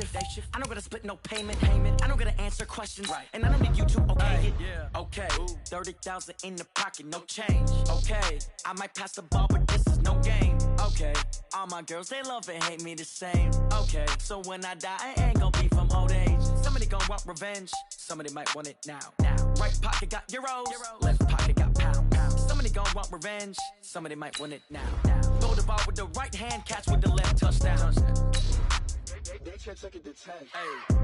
shift. I don't gotta split no payment. I don't gotta answer questions. And I don't need you to okay it. Okay, 30,000 in the pocket, no change. Okay, I might pass the ball, but this is no game. Okay, all my girls, they love and hate me the same. Okay, so when I die, I ain't gonna be from old age. Somebody gon' want revenge, somebody might want it now. Right pocket got euros, left pocket got pounds. Somebody gon' want revenge, somebody might want it now. Throw the ball with the right hand, catch with the left, touchdown. They can't take it to 10. Hey.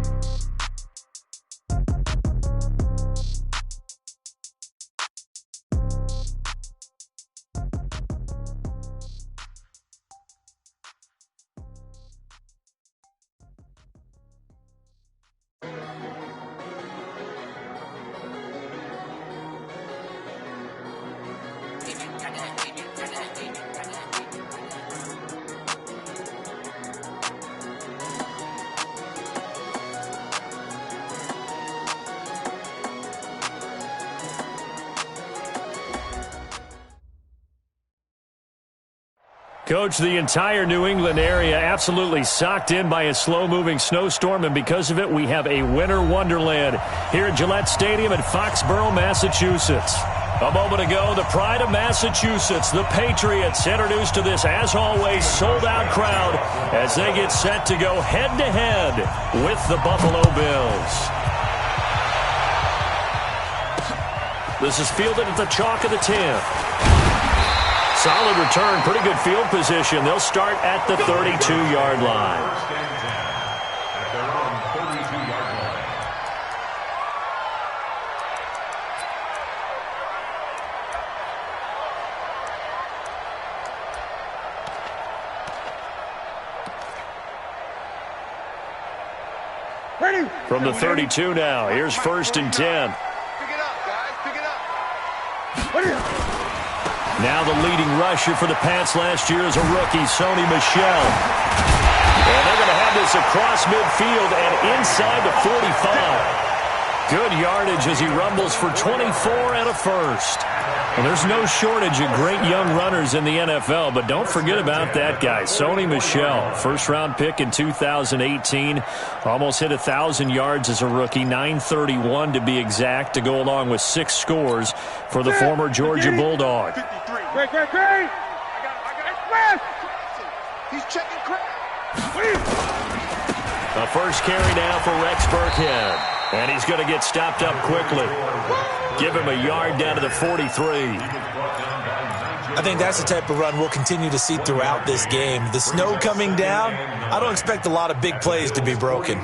Coach, the entire New England area absolutely socked in by a slow-moving snowstorm, and because of it, we have a winter wonderland here at Gillette Stadium in Foxborough, Massachusetts. A moment ago, the pride of Massachusetts, the Patriots, introduced to this, as always, sold-out crowd as they get set to go head-to-head with the Buffalo Bills. This is fielded at the chalk of the 10. Solid return, pretty good field position. They'll start at the 32-yard line. At their own 32-yard line. Ready. From the 32 now, here's 1st and 10. Pick it up, guys. Pick it up. Ready. Now the leading rusher for the Pats last year is a rookie, Sony Michel. And they're going to have this across midfield and inside the 45. Good yardage as he rumbles for 24 and a first. Well, there's no shortage of great young runners in the NFL, but don't forget about that guy, Sony Michel. First-round pick in 2018. Almost hit 1,000 yards as a rookie, 931 to be exact, to go along with 6 scores for the former Georgia Bulldog. Great. I got it. He's checking crack. The first carry now for Rex Burkhead. And he's going to get stopped up quickly. Give him a yard down to the 43. I think that's the type of run we'll continue to see throughout this game. The snow coming down, I don't expect a lot of big plays to be broken.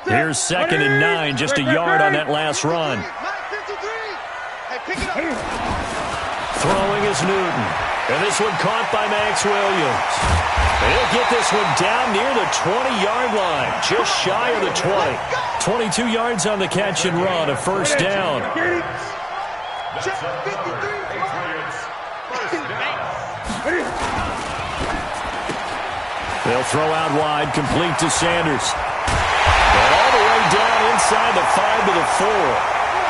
Here's 2nd and 9, just a yard on that last run. Throwing is Newton. And this one caught by Max Williams. And he'll get this one down near the 20-yard line, just shy of the 20. 22 yards on the catch and run, a first down. They'll throw out wide, complete to Sanders. And all the way down inside the 5 to the 4.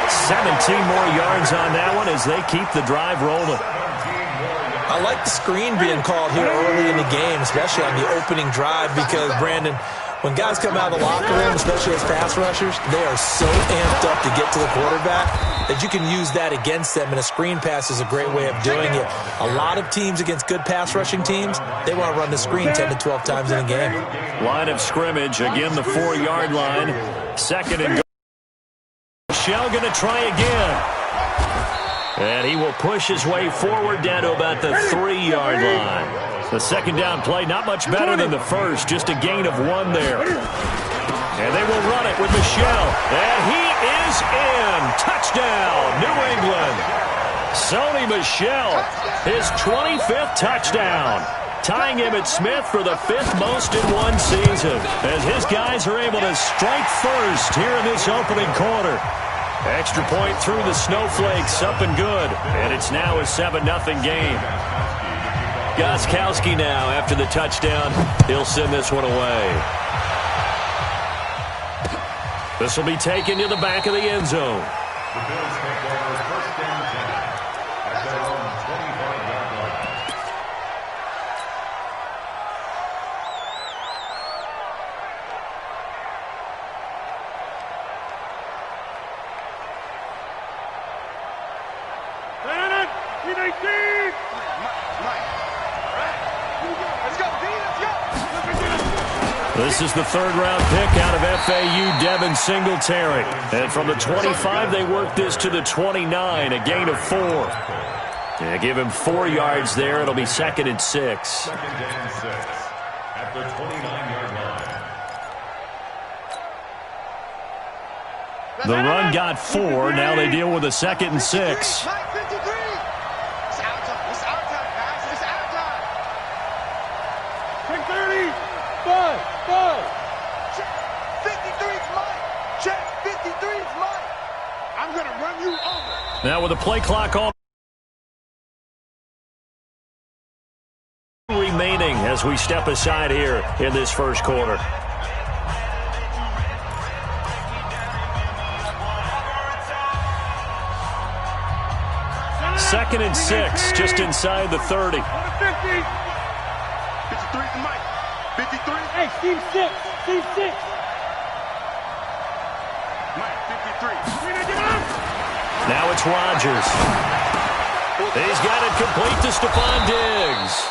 17 more yards on that one as they keep the drive rolling. I like the screen being called here early in the game, especially on the opening drive, because, Brandon, when guys come out of the locker room, especially as pass rushers, they are so amped up to get to the quarterback that you can use that against them, and a screen pass is a great way of doing it. A lot of teams against good pass rushing teams, they want to run the screen 10 to 12 times in a game. Line of scrimmage, again the 4-yard line. 2nd and goal. Michel going to try again. And he will push his way forward down to about the 3-yard line. The second down play, not much better than the first, just a gain of 1 there. And they will run it with Michel. And he is in. Touchdown, New England. Sony Michel, his 25th touchdown. Tying Emmitt Smith for the 5th most in one season. As his guys are able to strike first here in this opening quarter. Extra point through the snowflakes, up and good. And it's now a 7-0 game. Gostkowski now, after the touchdown, he'll send this one away. This will be taken to the back of the end zone. The Bills take over 1st and 10 at their own 25-yard line. This is the third-round pick out of FAU, Devin Singletary. And from the 25, they work this to the 29, a gain of 4. Yeah, give him 4 yards there. It'll be 2nd and 6. 2nd and 6 at the 29-yard line. The run got 4. Now they deal with a 2nd and 6. Now with the play clock on remaining as we step aside here in this first quarter. Second and 6, just inside the 30. 53 to Mike. 53. Hey, Steve 6. Steve 6. Mike, 53. Now it's Rodgers. He's got it complete to Stephon Diggs.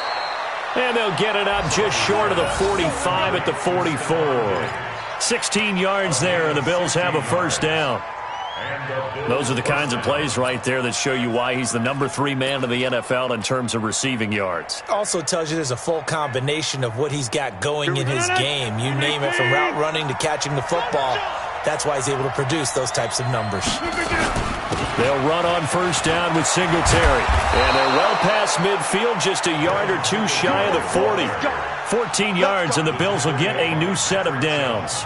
And they'll get it up just short of the 45 at the 44. 16 yards there, and the Bills have a first down. Those are the kinds of plays right there that show you why he's the number 3 man in the NFL in terms of receiving yards. Also tells you there's a full combination of what he's got going in his game. You name it, from route running to catching the football. That's why he's able to produce those types of numbers. They'll run on first down with Singletary. And they're well past midfield, just a yard or 2 shy of the 40. 14 yards, and the Bills will get a new set of downs.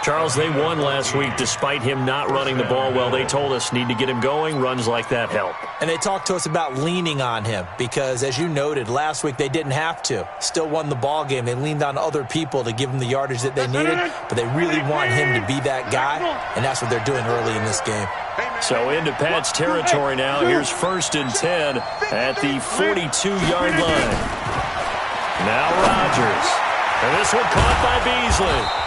Charles, they won last week despite him not running the ball well. They told us need to get him going. Runs like that help. And they talked to us about leaning on him because, as you noted, last week they didn't have to. Still won the ball game. They leaned on other people to give them the yardage that they needed, but they really want him to be that guy, and that's what they're doing early in this game. So into Pat's territory now. Here's 1st and 10 at the 42-yard line. Now Rodgers. And this one caught by Beasley.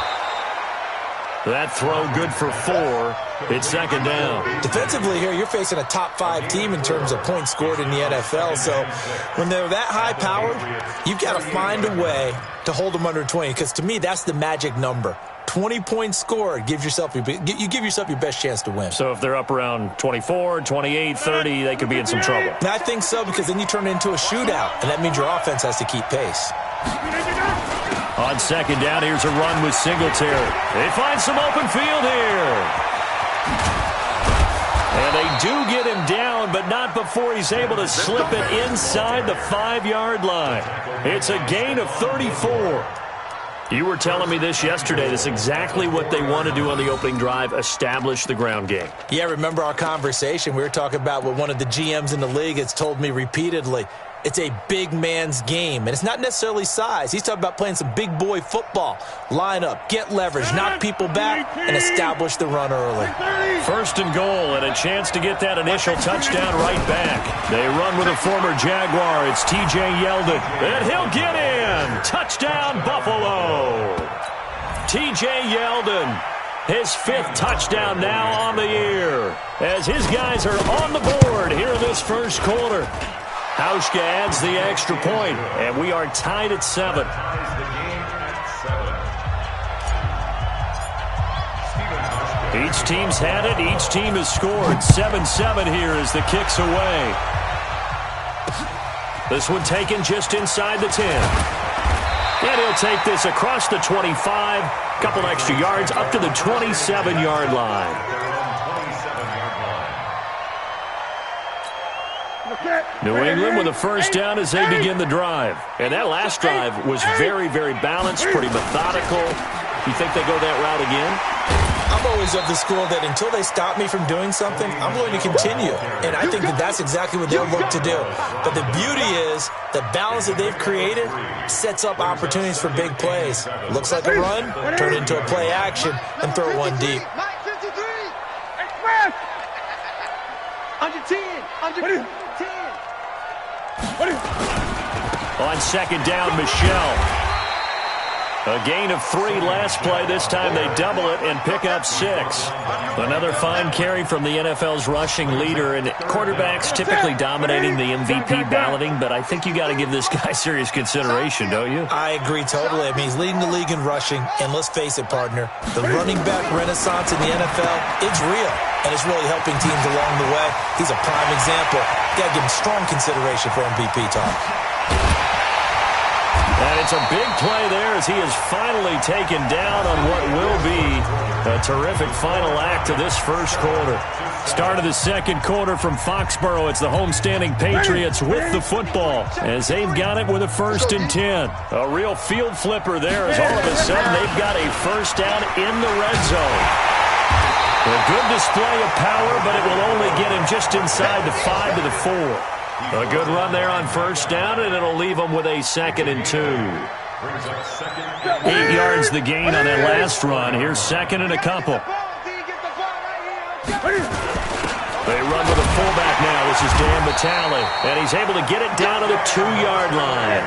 That throw good for 4. It's 2nd down. Defensively here, you're facing a top 5 team in terms of points scored in the NFL. So when they're that high-powered, you've got to find a way to hold them under 20. Because to me, that's the magic number. 20 points scored, you give yourself your best chance to win. So if they're up around 24, 28, 30, they could be in some trouble. And I think so, because then you turn it into a shootout, and that means your offense has to keep pace. On 2nd down, here's a run with Singletary. They find some open field here. And they do get him down, but not before he's able to slip it inside the 5-yard line. It's a gain of 34. You were telling me this yesterday. That's exactly what they want to do on the opening drive, establish the ground game. Yeah, remember our conversation? We were talking about what one of the GMs in the league has told me repeatedly. It's a big man's game, and it's not necessarily size. He's talking about playing some big boy football. Line up, get leverage, knock people back, and establish the run early. 1st and goal, and a chance to get that initial touchdown right back. They run with a former Jaguar. It's T.J. Yeldon, and he'll get in. Touchdown, Buffalo. T.J. Yeldon, his 5th touchdown now on the year, as his guys are on the board here in this first quarter. Hauschka adds the extra point, and we are tied at 7. Each team's had it. Each team has scored. 7-7 here as the kick's away. This one taken just inside the 10. And he'll take this across the 25. Couple extra yards up to the 27-yard line. New England with a first down as they begin the drive. And that last drive was very, very balanced, pretty methodical. You think they go that route again? I'm always of the school that until they stop me from doing something, I'm going to continue. And I think that that's exactly what they'll look to do. But the beauty is the balance that they've created sets up opportunities for big plays. Looks like a run, turn it into a play action, and throw one deep. Under 10. Under 10. On 2nd down, Michelle. A gain of 3 last play. This time they double it and pick up 6. Another fine carry from the NFL's rushing leader, and quarterbacks typically dominating the MVP balloting, but I think you got to give this guy serious consideration, don't you? I agree totally. I mean, he's leading the league in rushing, and let's face it, partner, the running back renaissance in the NFL, it's real, and it's really helping teams along the way. He's a prime example. Got to give him strong consideration for MVP talk. And it's a big play there as he is finally taken down on what will be a terrific final act of this first quarter. Start of the second quarter from Foxborough. It's the homestanding Patriots with the football as they've got it with a 1st and 10. A real field flipper there as all of a sudden they've got a first down in the red zone. A good display of power, but it will only get him just inside the 5 to the 4. A good run there on first down, and it'll leave them with a 2nd and 2. 8 yards the gain on that last run. Here's 2nd and a couple. They run with a fullback now. This is Dan Vitale, and he's able to get it down to the 2-yard line.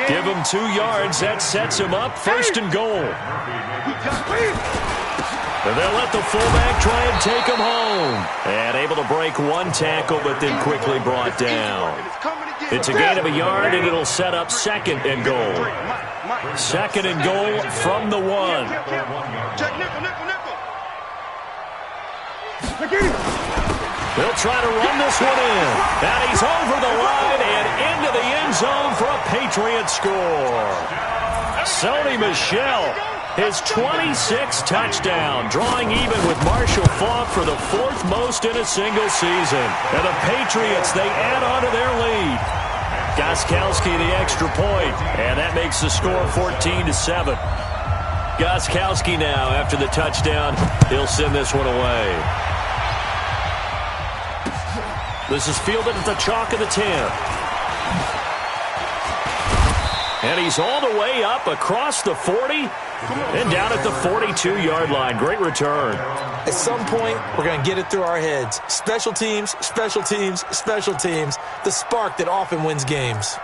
Give him 2 yards. That sets him up 1st and goal. And they'll let the fullback try and take him home. And able to break 1 tackle, but then quickly brought down. It's a gain of a yard, and it'll set up 2nd and goal. 2nd and goal from the 1. They'll try to run this one in. And he's over the line and into the end zone for a Patriot score. Sony Michel, his 26th touchdown, drawing even with Marshall Faulk for the 4th most in a single season. And the Patriots, they add on to their lead. Gostkowski the extra point, and that makes the score 14-7. Gostkowski now, after the touchdown, he'll send this one away. This is fielded at the chalk of the 10. And he's all the way up across the 40 and down at the 42-yard line. Great return. At some point, we're going to get it through our heads. Special teams, special teams, special teams. The spark that often wins games.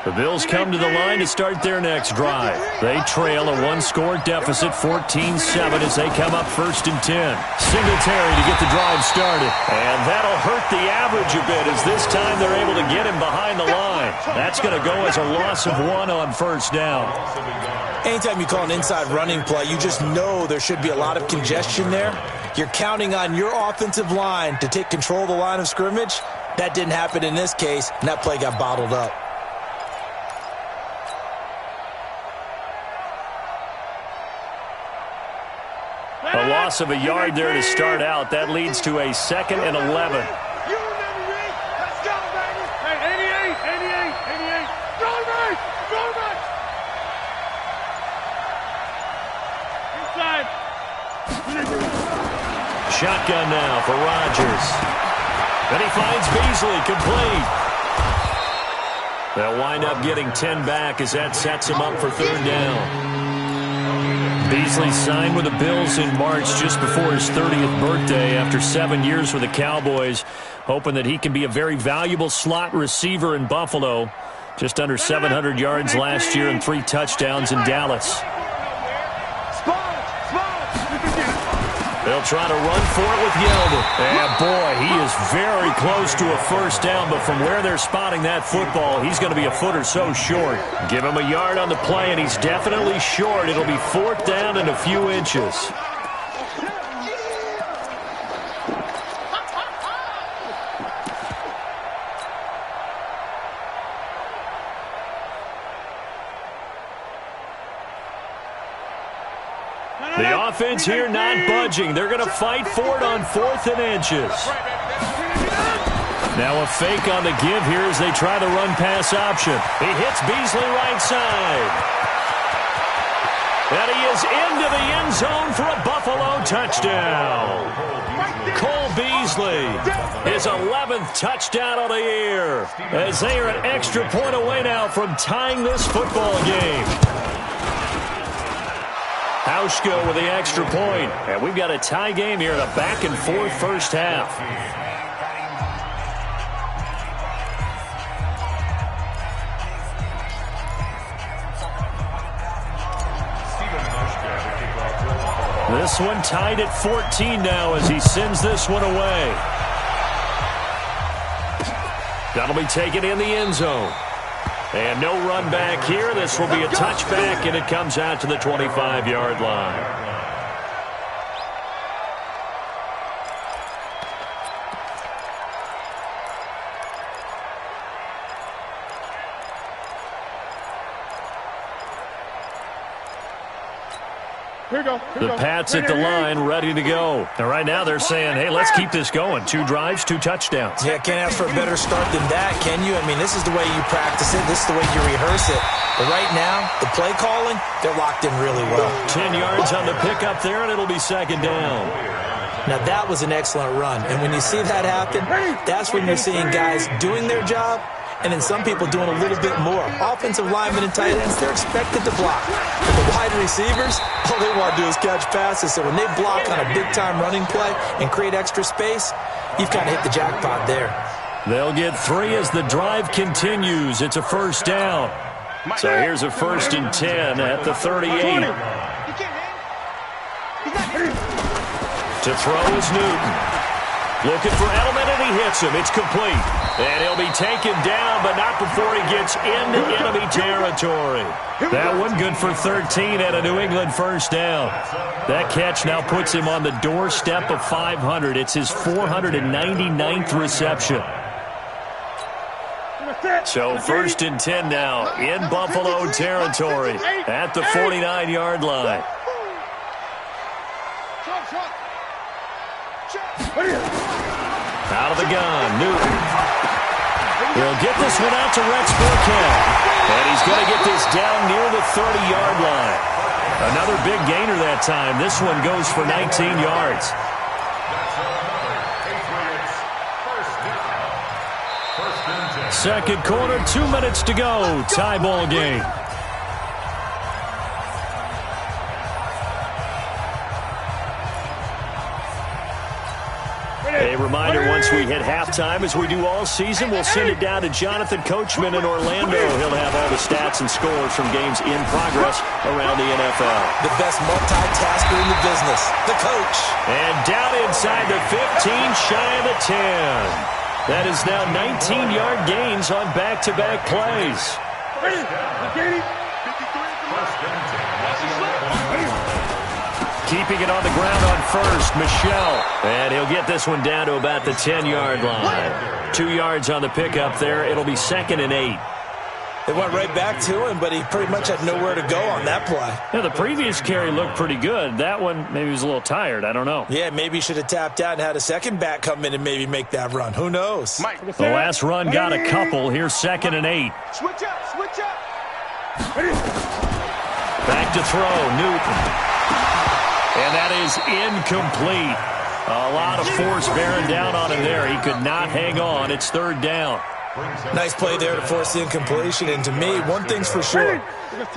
The Bills come to the line to start their next drive. They trail a 1-score deficit, 14-7, as they come up 1st and 10. Singletary to get the drive started. And that'll hurt the average a bit as this time they're able to get him behind the line. That's going to go as a loss of 1 on first down. Anytime you call an inside running play, you just know there should be a lot of congestion there. You're counting on your offensive line to take control of the line of scrimmage. That didn't happen in this case, and that play got bottled up. A loss of a yard there to start out. That leads to a 2nd and 11. You remember me? Let's go, baby. Hey, 88. Go, man. Inside. Shotgun now for Rodgers. And he finds Beasley complete. They'll wind up getting 10 back as that sets him up for 3rd down. Beasley signed with the Bills in March just before his 30th birthday after 7 years with the Cowboys, hoping that he can be a very valuable slot receiver in Buffalo. Just under 700 yards last year and 3 touchdowns in Dallas. They'll try to run for it with Yeldon. And boy, he is very close to a first down, but from where they're spotting that football, he's going to be a foot or so short. Give him a yard on the play, and he's definitely short. It'll be 4th down and a few inches. The offense here not budging. They're going to fight for it on 4th and inches. Now a fake on the give here as they try the run-pass option. He hits Beasley right side. And he is into the end zone for a Buffalo touchdown. Cole Beasley, his 11th touchdown of the year, as they are an extra point away now from tying this football game. Hauschka with the extra point. And we've got a tie game here in a back-and-forth first half. This one tied at 14 now as he sends this one away. That'll be taken in the end zone. And no run back here. This will be a touchback, and it comes out to the 25-yard line. The Pats at the line, ready to go. And right now they're saying, hey, let's keep this going. 2 drives, 2 touchdowns. Yeah, can't ask for a better start than that, can you? I mean, this is the way you practice it. This is the way you rehearse it. But right now, the play calling, they're locked in really well. 10 yards on the pickup there, and it'll be second down. Now, that was an excellent run. And when you see that happen, that's when you're seeing guys doing their job, and then some people doing a little bit more. Offensive linemen and tight ends, they're expected to block. But the wide receivers, all they want to do is catch passes. So when they block on a big-time running play and create extra space, you've kind of hit the jackpot there. They'll get 3 as the drive continues. It's a first down. So here's a 1st and 10 at the 38. To throw is Newton. Looking for Edelman, and he hits him. It's complete. And he'll be taken down, but not before he gets into enemy territory. That one good for 13 at a New England first down. That catch now puts him on the doorstep of 500. It's his 499th reception. So 1st and 10 now in Buffalo territory at the 49-yard line. Out of the gun, Newton. He'll get this one out to Rex Burkhead. And he's going to get this down near the 30-yard line. Another big gainer that time. This one goes for 19 yards. Second quarter, 2 minutes to go. Tie ball game. A reminder, once we hit halftime, as we do all season, we'll send it down to Jonathan Coachman in Orlando. He'll have all the stats and scores from games in progress around the NFL. The best multitasker in the business, the coach. And down inside the 15, shy of the 10. That is now 19-yard gains on back-to-back plays. Keeping it on the ground on first, Michelle. And he'll get this one down to about the 10-yard line. 2 yards on the pickup there. It'll be 2nd and 8. They went right back to him, but he pretty much had nowhere to go on that play. Yeah, the previous carry looked pretty good. That one, maybe he was a little tired. I don't know. Yeah, maybe he should have tapped out and had a second back come in and maybe make that run. Who knows? The last run got a couple. Here's 2nd and 8. Switch up. Back to throw, Newton. And that is incomplete. A lot of force bearing down on him there. He could not hang on. It's 3rd down. Nice play there to force the incompletion. And to me, one thing's for sure.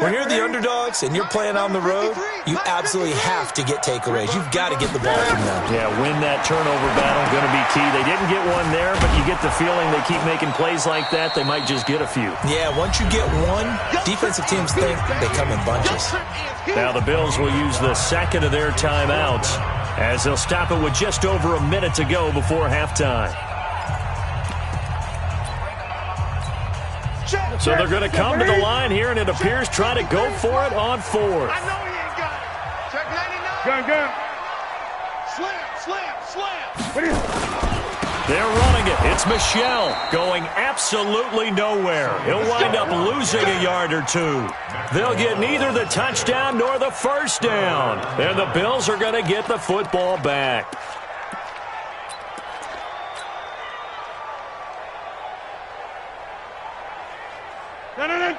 When you're the underdogs and you're playing on the road, you absolutely have to get takeaways. You've got to get the ball from them. Yeah, win that turnover battle, going to be key. They didn't get one there, but you get the feeling they keep making plays like that, they might just get a few. Yeah, once you get one, defensive teams think they come in bunches. Now the Bills will use the 2nd of their timeouts as they'll stop it with just over a minute to go before halftime. So they're going to come to the line here, and it appears try to go for it on 4th. I know he ain't got it. Check 99. Gun. Slam. They're running it. It's Michelle going absolutely nowhere. He'll wind up losing a yard or 2. They'll get neither the touchdown nor the first down. And the Bills are going to get the football back.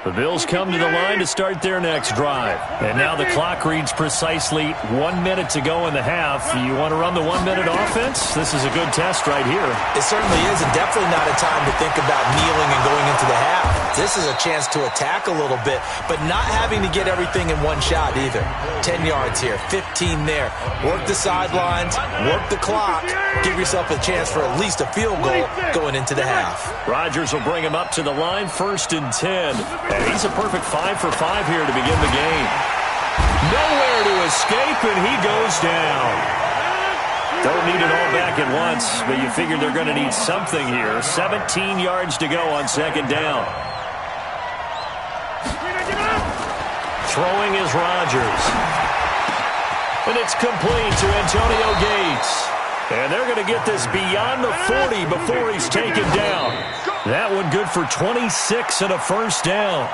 The Bills come to the line to start their next drive. And now the clock reads precisely 1 minute to go in the half. You want to run the 1 minute offense? This is a good test right here. It certainly is, and definitely not a time to think about kneeling and going into the half. This is a chance to attack a little bit, but not having to get everything in one shot either. 10 yards here, 15 there. Work the sidelines, work the clock. Give yourself a chance for at least a field goal going into the half. Rodgers will bring him up to the line, 1st and 10. And he's a perfect 5 for 5 here to begin the game. Nowhere to escape, and he goes down. Don't need it all back at once, but you figure they're going to need something here. 17 yards to go on 2nd down. Throwing is Rodgers. And it's complete to Antonio Gates. And they're going to get this beyond the 40 before he's taken down. That one good for 26 and a 1st down.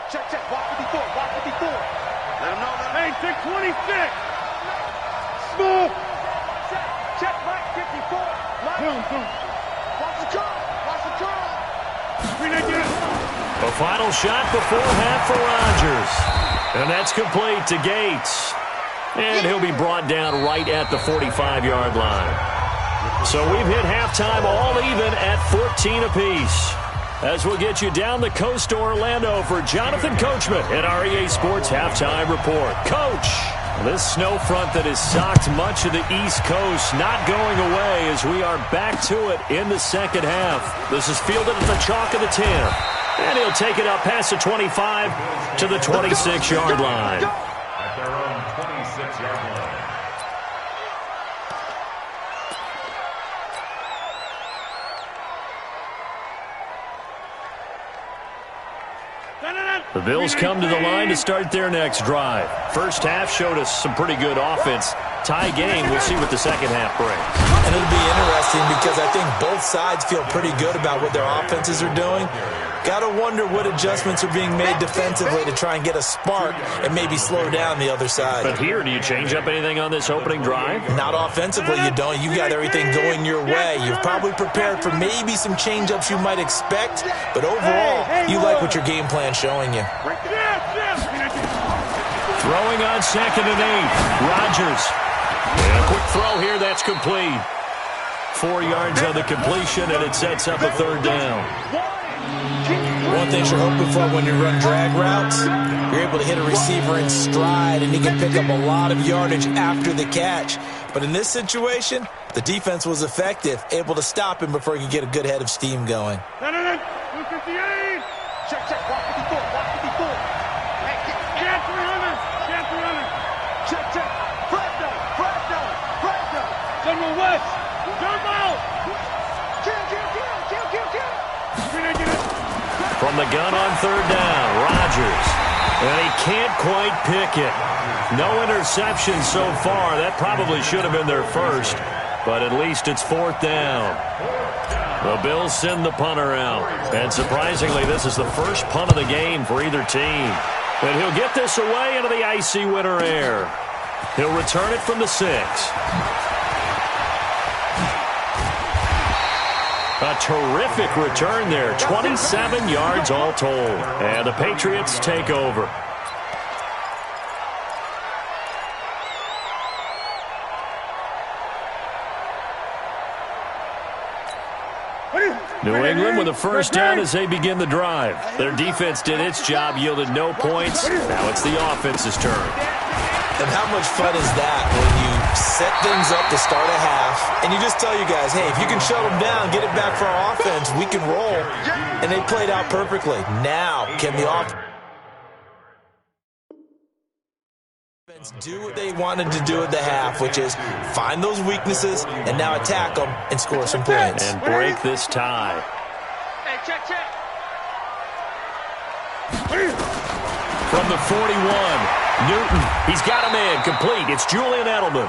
Check, walk 54, walk 54. Let him know, hey, check 26. Smooth. Check, right, 54. Watch the curl. A final shot before half for Rodgers. And that's complete to Gates. And he'll be brought down right at the 45-yard line. So we've hit halftime all even at 14 apiece. As we'll get you down the coast to Orlando for Jonathan Coachman at our EA Sports Halftime Report. Coach, this snow front that has socked much of the East Coast not going away as we are back to it in the 2nd half. This is fielded at the chalk of the 10. And he'll take it up past the 25 to the 26-yard line. At their own 26-yard line. The Bills come to the line to start their next drive. First half showed us some pretty good offense. Tie game, we'll see what the 2nd half brings. And it'll be interesting because I think both sides feel pretty good about what their offenses are doing. Got to wonder what adjustments are being made defensively to try and get a spark and maybe slow down the other side. But here, do you change up anything on this opening drive? Not offensively, you don't. You've got everything going your way. You've probably prepared for maybe some change-ups you might expect, but overall, you like what your game plan's showing you. Throwing on 2nd and 8. Rodgers. And a quick throw here, that's complete. 4 yards on the completion, and it sets up a 3rd down. One thing you're hoping for when you run drag routes, you're able to hit a receiver in stride, and he can pick up a lot of yardage after the catch. But in this situation, the defense was effective, able to stop him before he could get a good head of steam going. Check, walk 54, walk 54. Hey, get 300. Check. Flag down. General West, jump out. Kill. From the gun on 3rd down, Rodgers. And he can't quite pick it. No interception so far. That probably should have been their first, but at least it's 4th down. The Bills send the punter out. And surprisingly, this is the first punt of the game for either team. And he'll get this away into the icy winter air. He'll return it from the 6. A terrific return there. 27 yards all told. And the Patriots take over. New England with a 1st down as they begin the drive. Their defense did its job, yielded no points. Now it's the offense's turn. And how much fun is that when you set things up to start a half and you just tell you guys, hey, if you can shut them down, get it back for our offense, we can roll. And they played out perfectly. Now, can the offense do what they wanted to do at the half, which is find those weaknesses and now attack them and score some points. And break this tie. Hey, check. From the 41, Newton. He's got him in. Complete. It's Julian Edelman.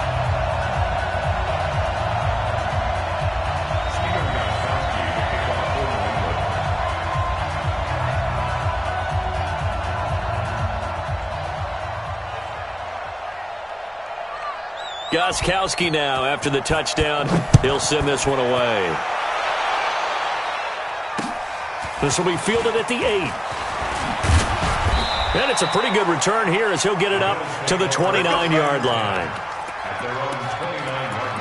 Gostkowski now, after the touchdown, he'll send this one away. This will be fielded at the 8. And it's a pretty good return here as he'll get it up to the 29-yard line. At their own 29-yard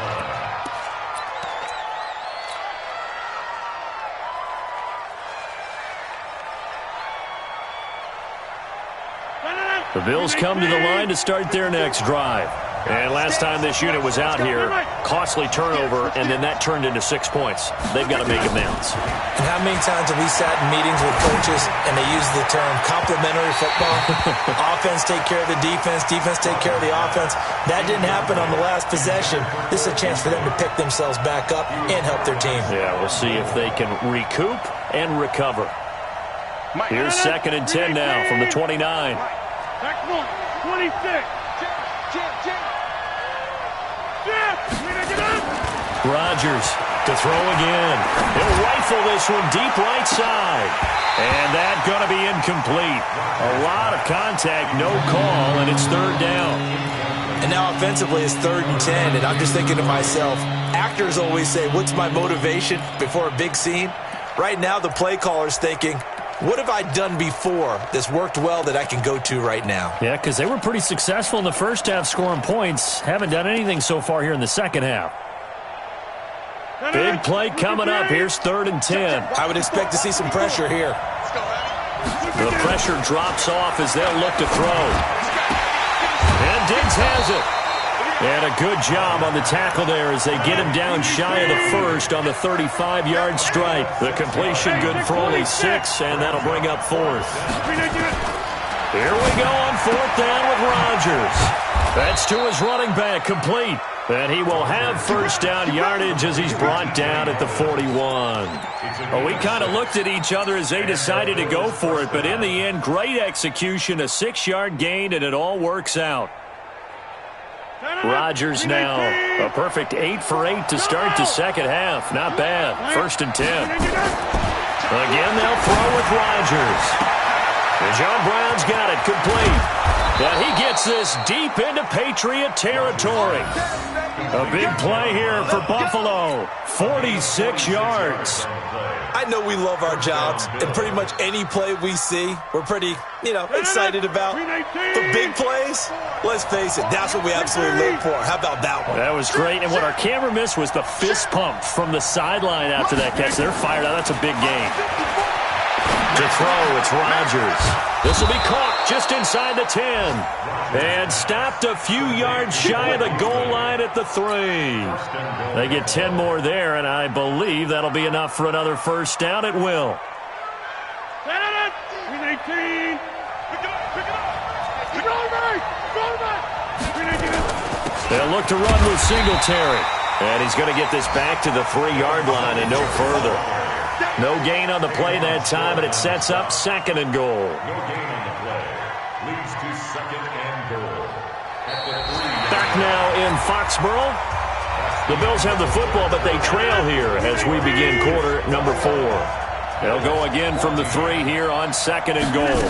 line. The Bills come to the line to start their next drive. And last time this unit was out here, costly turnover, and then that turned into 6 points. They've got to make amends. And how many times have we sat in meetings with coaches and they use the term complementary football? Offense take care of the defense, defense take care of the offense. That didn't happen on the last possession. This is a chance for them to pick themselves back up and help their team. Yeah, we'll see if they can recoup and recover. Here's 2nd and 10 now from the 29. Back one, 26. Rodgers to throw again. He'll rifle this one deep right side. And that's going to be incomplete. A lot of contact, no call, and it's 3rd down. And now offensively it's 3rd and 10, and I'm just thinking to myself, actors always say, what's my motivation before a big scene? Right now the play caller's thinking, what have I done before that's worked well that I can go to right now? Yeah, because they were pretty successful in the first half scoring points. Haven't done anything so far here in the second half. Big play coming up. Here's 3rd and 10. I would expect to see some pressure here. The pressure drops off as they'll look to throw. And Diggs has it. And a good job on the tackle there as they get him down shy of the first on the 35-yard stripe. The completion good for only 6, and that'll bring up 4th. Here we go on 4th down with Rodgers. That's to his running back, complete. And he will have first down yardage as he's brought down at the 41. Well, we kind of looked at each other as they decided to go for it, but in the end, great execution, a 6-yard gain, and it all works out. Rodgers now, a perfect 8 for 8 to start the second half. Not bad. 1st and 10. Again, they'll throw with Rodgers. And John Brown's got it, complete. And he gets this deep into Patriot territory. A big play here for Buffalo. 46 yards. I know we love our jobs, and pretty much any play we see, we're pretty, excited about. The big plays, let's face it, that's what we absolutely live for. How about that one? That was great, and what our camera missed was the fist pump from the sideline after that catch. They're fired out. That's a big gain. To throw, it's Rodgers. This will be caught just inside the 10. And stopped a few yards shy of the goal line at the 3. They get 10 more there, and I believe that'll be enough for another first down. It will. They'll look to run with Singletary. And he's going to get this back to the 3-yard line and no further. No gain on the play that time, and it sets up 2nd and goal. No gain on the play. Leads to 2nd and goal. At the 3. Back now in Foxborough. The Bills have the football, but they trail here as we begin quarter number 4. They'll go again from the 3 here on 2nd and goal.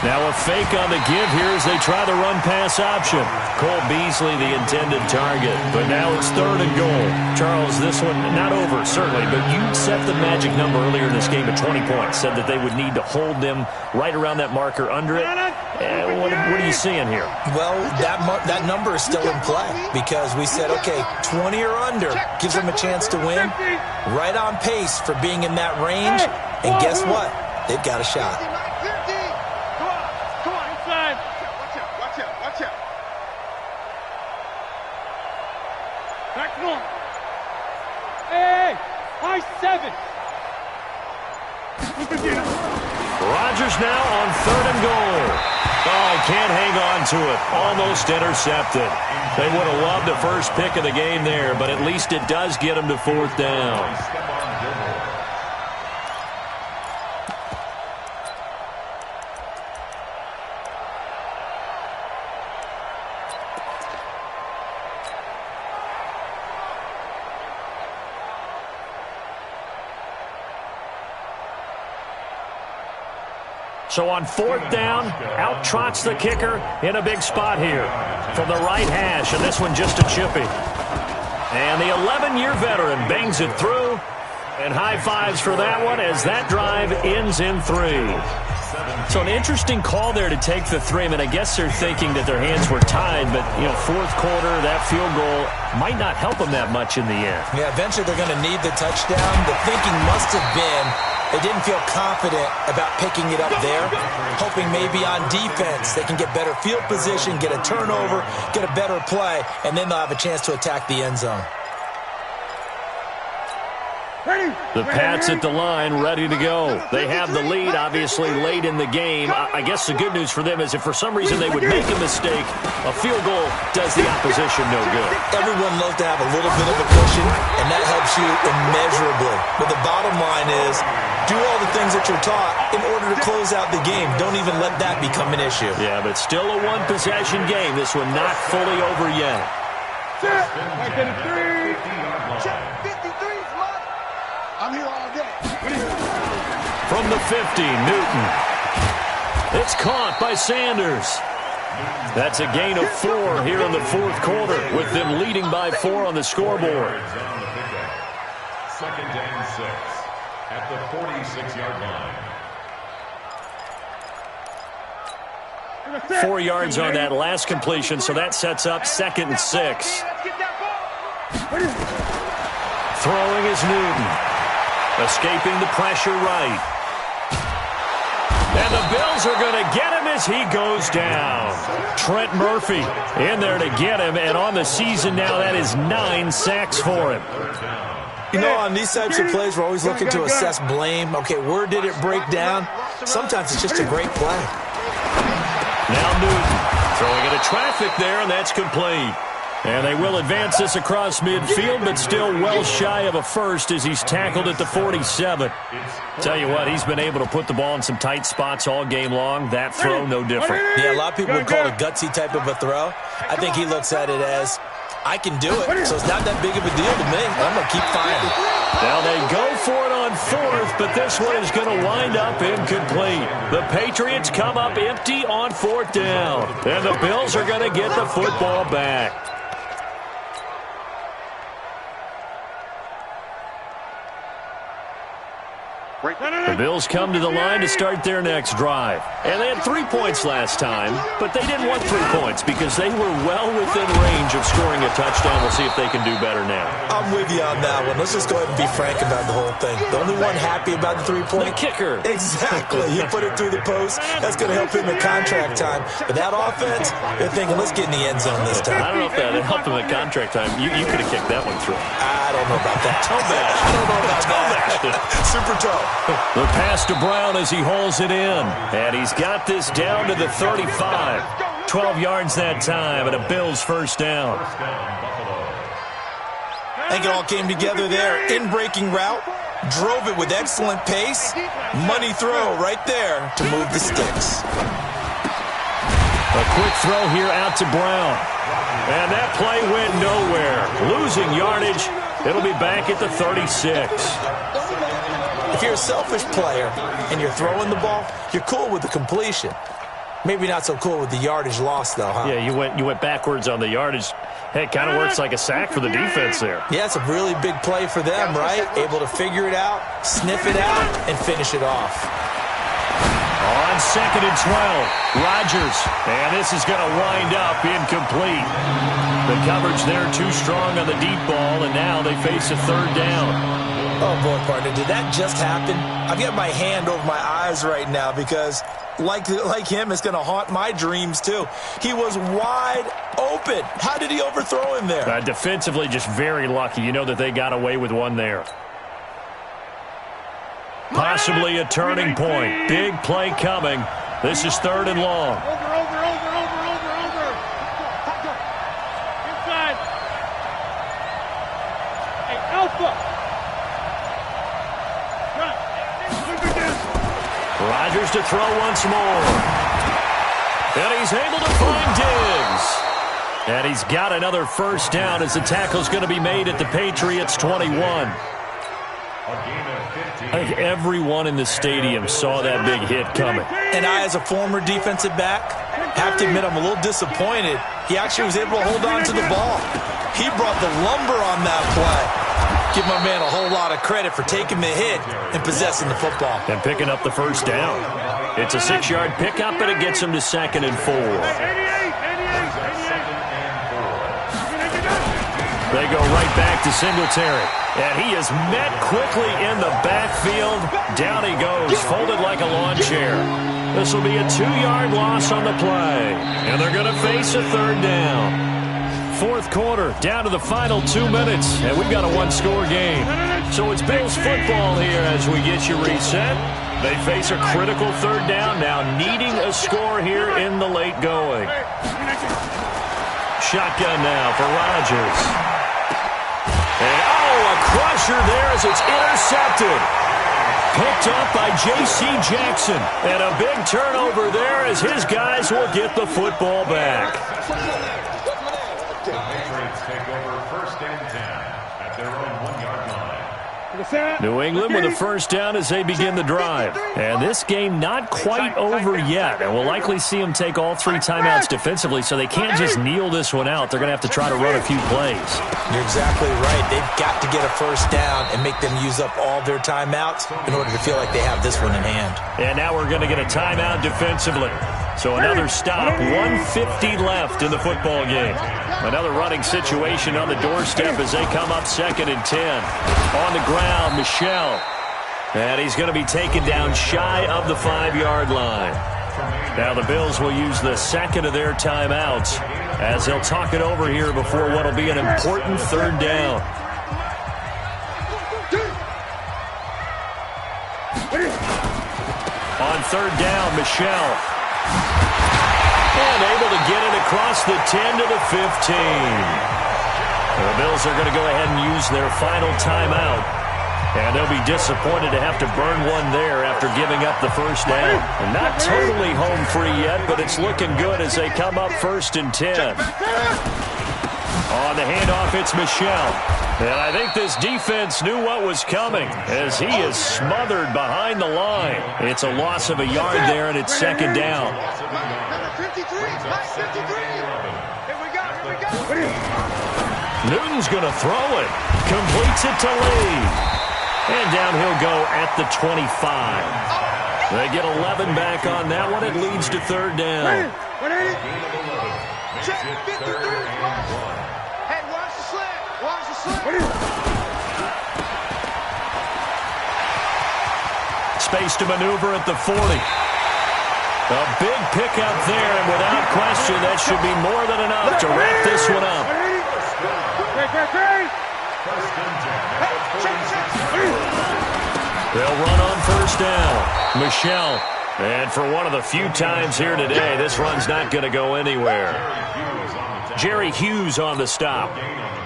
Now a fake on the give here as they try the run-pass option. Cole Beasley, the intended target. But now it's 3rd and goal. Charles, this one not over, certainly, but you set the magic number earlier in this game at 20 points. Said that they would need to hold them right around that marker under it. What are you seeing here? Well, that number is still in play because we said, okay, 20 or under gives them a chance to win. Right on pace for being in that range. And guess what? They've got a shot. Rodgers now on 3rd and goal. Oh, can't hang on to it. Almost intercepted. They would have loved the first pick of the game there, but at least it does get them to 4th down. So on 4th down, out trots the kicker in a big spot here from the right hash, and this one just a chippy. And the 11-year veteran bangs it through, and high fives for that one as that drive ends in 3. So an interesting call there to take the 3. I mean, I guess they're thinking that their hands were tied, but, you know, 4th quarter, that field goal might not help them that much in the end. Yeah, eventually they're going to need the touchdown. The thinking must have been they didn't feel confident about picking it up there, hoping maybe on defense they can get better field position, get a turnover, get a better play, and then they'll have a chance to attack the end zone. The Pats at the line, ready to go. They have the lead, obviously, late in the game. I guess the good news for them is if for some reason they would make a mistake, a field goal does the opposition no good. Everyone loves to have a little bit of a cushion, and that helps you immeasurably. But the bottom line is, do all the things that you're taught in order to close out the game. Don't even let that become an issue. Yeah, but still a one-possession game. This one not fully over yet. Back to the 3. Check 53's mine. I'm here all day. From the 50, Newton. It's caught by Sanders. That's a gain of 4 here in the 4th quarter, with them leading by 4 on the scoreboard. 2nd and 6 at the 46-yard line. 4 yards on that last completion, so that sets up 2nd and 6. Throwing is Newton. Escaping the pressure right. And the Bills are going to get him as he goes down. Trent Murphy in there to get him, and on the season now, that is 9 sacks for him. You know, on these types of plays, we're always looking to assess blame. Okay, where did it break down? Sometimes it's just a great play. Now Newton throwing into traffic there, and that's complete. And they will advance this across midfield, but still well shy of a first as he's tackled at the 47. Tell you what, he's been able to put the ball in some tight spots all game long. That throw, no different. Yeah, a lot of people would call it a gutsy type of a throw. I think he looks at it as, I can do it, so it's not that big of a deal to me. I'm going to keep firing. Now they go for it on 4th, but this one is going to wind up incomplete. The Patriots come up empty on 4th down, and the Bills are going to get the football back. The Bills come to the line to start their next drive. And they had 3 points last time, but they didn't want 3 points because they were well within range of scoring a touchdown. We'll see if they can do better now. I'm with you on that one. Let's just go ahead and be frank about the whole thing. The only one happy about the 3-point? The kicker. Exactly. He put it through the post. That's going to help him in contract time. But that offense, they're thinking, let's get in the end zone this time. I don't know if that helped him at contract time. You could have kicked that one through. I don't know about that. Toe bash. I don't know about that. Super toe. The pass to Brown as he hauls it in. And he's got this down to the 35. 12 yards that time, and a Bills first down. I think it all came together there. In-breaking route. Drove it with excellent pace. Money throw right there to move the sticks. A quick throw here out to Brown. And that play went nowhere. Losing yardage. It'll be back at the 36. If you're a selfish player and you're throwing the ball, you're cool with the completion. Maybe not so cool with the yardage loss, though, huh? Yeah, you went backwards on the yardage. Hey, it kind of works like a sack for the defense there. Yeah, it's a really big play for them, right? Able to figure it out, sniff it out, and finish it off. On 2nd and 12, Rodgers. And this is going to wind up incomplete. The coverage there too strong on the deep ball, and now they face a 3rd down. Oh, boy, partner, did that just happen? I've got my hand over my eyes right now because, like him, it's going to haunt my dreams, too. He was wide open. How did he overthrow him there? Defensively, just very lucky. You know that they got away with one there. Possibly a turning point. Big play coming. This is 3rd and long. Over. Inside. Hey, Alpha. Rodgers to throw once more. And he's able to find Diggs. And he's got another first down as the tackle's going to be made at the Patriots' 21. A gain of 15. I think everyone in the stadium saw that big hit coming. And I, as a former defensive back, have to admit I'm a little disappointed. He actually was able to hold on to the ball. He brought the lumber on that play. Give my man a whole lot of credit for taking the hit and possessing the football. And picking up the first down. It's a 6-yard pickup, and it gets him to 2nd and 4. They go right back to Singletary. And he is met quickly in the backfield. Down he goes, folded like a lawn chair. This will be a 2-yard loss on the play. And they're going to face a 3rd down. 4th quarter, down to the final 2 minutes, and we've got a 1-score game. So it's Bills football here as we get you reset. They face a critical 3rd down now, needing a score here in the late going. Shotgun now for Rodgers. And a crusher there as it's intercepted. Picked up by J.C. Jackson. And a big turnover there as his guys will get the football back. The Patriots take over 1st and 10 at their own 1-yard line. New England with a first down as they begin the drive. And this game not quite over yet. And we'll likely see them take all 3 timeouts defensively, so they can't just kneel this one out. They're going to have to try to run a few plays. You're exactly right. They've got to get a first down and make them use up all their timeouts in order to feel like they have this one in hand. And now we're going to get a timeout defensively. So another stop, 1:50 left in the football game. Another running situation on the doorstep as they come up 2nd and 10. On the ground, Michel. And he's going to be taken down shy of the 5-yard line. Now the Bills will use the 2nd of their timeouts as they'll talk it over here before what will be an important 3rd down. On 3rd down, Michel. And able to get it across the 10 to the 15. The Bills are going to go ahead and use their final timeout. And they'll be disappointed to have to burn one there after giving up the first down. And not totally home free yet, but it's looking good as they come up 1st and 10. On the handoff, it's Michel. And I think this defense knew what was coming as he is smothered behind the line. It's a loss of a yard there, and it's 2nd down. Newton's going to throw it. Completes it to Lee. And down he'll go at the 25. They get 11 back on that one. It leads to 3rd down. Check 53. Hey, watch the slant. Watch the slant. Space to maneuver at the 40. A big pickup there, and without question, that should be more than enough to wrap this one up. They'll run on 1st down. Michel. And for one of the few times here today, this run's not going to go anywhere. Jerry Hughes on the stop.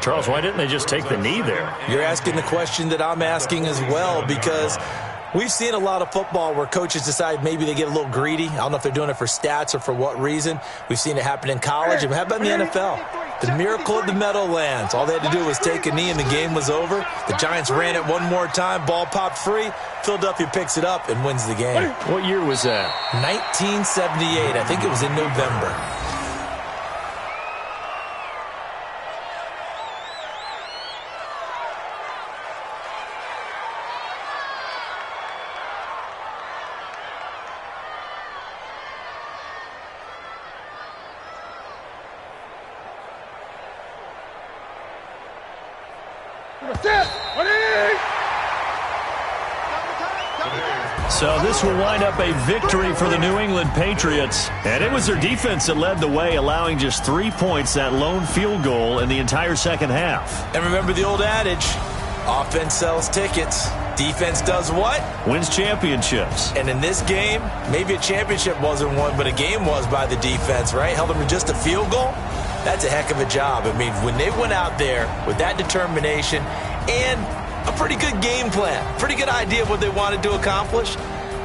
Charles, why didn't they just take the knee there? You're asking the question that I'm asking as well, because we've seen a lot of football where coaches decide maybe they get a little greedy. I don't know if they're doing it for stats or for what reason. We've seen it happen in college. And how about in the NFL? The miracle of the Meadowlands. All they had to do was take a knee and the game was over. The Giants ran it one more time. Ball popped free. Philadelphia picks it up and wins the game. What year was that? 1978. I think it was in November. So this will wind up a victory for the New England Patriots. And it was their defense that led the way, allowing just 3 points, that lone field goal in the entire 2nd half. And remember the old adage, offense sells tickets. Defense does what? Wins championships. And in this game, maybe a championship wasn't won, but a game was by the defense, right? Held them to just a field goal. That's a heck of a job. I mean, when they went out there with that determination and a pretty good game plan, pretty good idea of what they wanted to accomplish,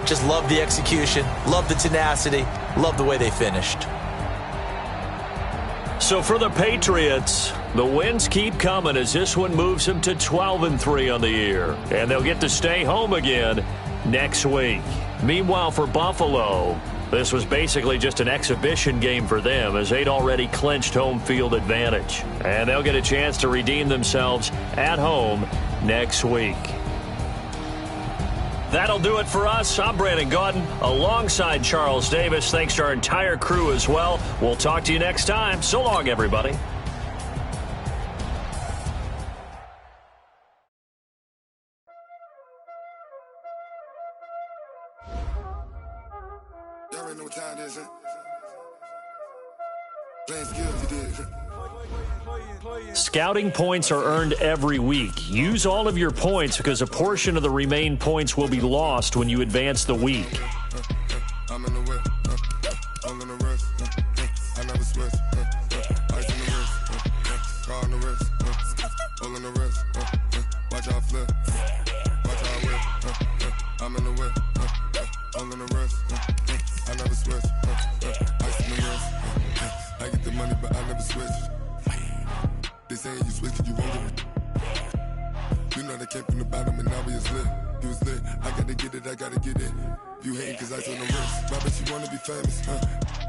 just love the execution, love the tenacity, love the way they finished. So for the Patriots, The wins keep coming as this one moves them to 12-3 on the year. And they'll get to stay home again next week. Meanwhile, for Buffalo, this was basically just an exhibition game for them as they'd already clinched home field advantage. And they'll get a chance to redeem themselves at home next week. That'll do it for us. I'm Brandon Gaudin alongside Charles Davis. Thanks to our entire crew as well. We'll talk to you next time. So long, everybody. Y'all already know what time it is, huh? Playing skills, you did. Scouting points are earned every week. Use all of your points because a portion of the remaining points will be lost when you advance the week. I'm in the whip, all in the wrist, I never switch, ice in the wrist, car in the wrist, all in the wrist, watch how I flip, watch how I whip, I'm in the whip, all in the wrist, I never switch, ice in the wrist, I get the money but I never switch. They saying you switch 'cause you won't get it. You know they came from the bottom and now we is lit. You was lit, I gotta get it, I gotta get it. You hating 'cause ice on the wrist. Why bet you wanna be famous, huh?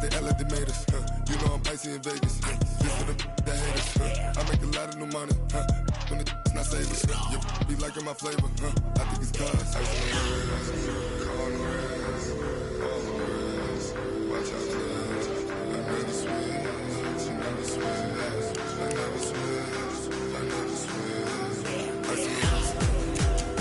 They act like they made us, huh? You know I'm icy in Vegas, huh? This for the that hate us, huh? I make a lot of new money, huh? When the not save us, you be liking my flavor, huh? I think it's cause ice on the wrist, car on the wrist, all on the wrist. Watch out, flash. I never switch, I never switch. I never switch, I never switch. Ice in the wrist,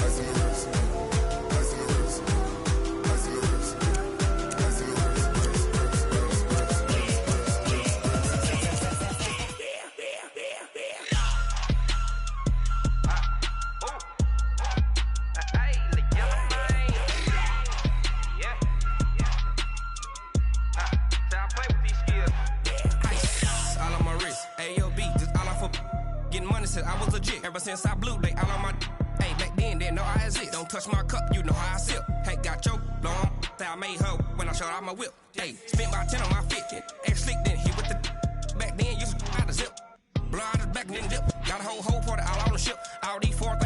ice in the wrist, ice in the wrist, ice in the wrist, ice in the wrist, all on my wrist, AOB, just all off of getting money since I was legit. Ever since I blew, they all on my hey, back then, didn't know I exist. Don't touch my cup, you know how I sip. Hey, got your long that I made her when I showed out my whip. Hey, spent about 10 on my fit. Ex-slick, then hit with the back then, used to out the zip. Blow out his back and then dip. Got a whole party all on the ship. All these 4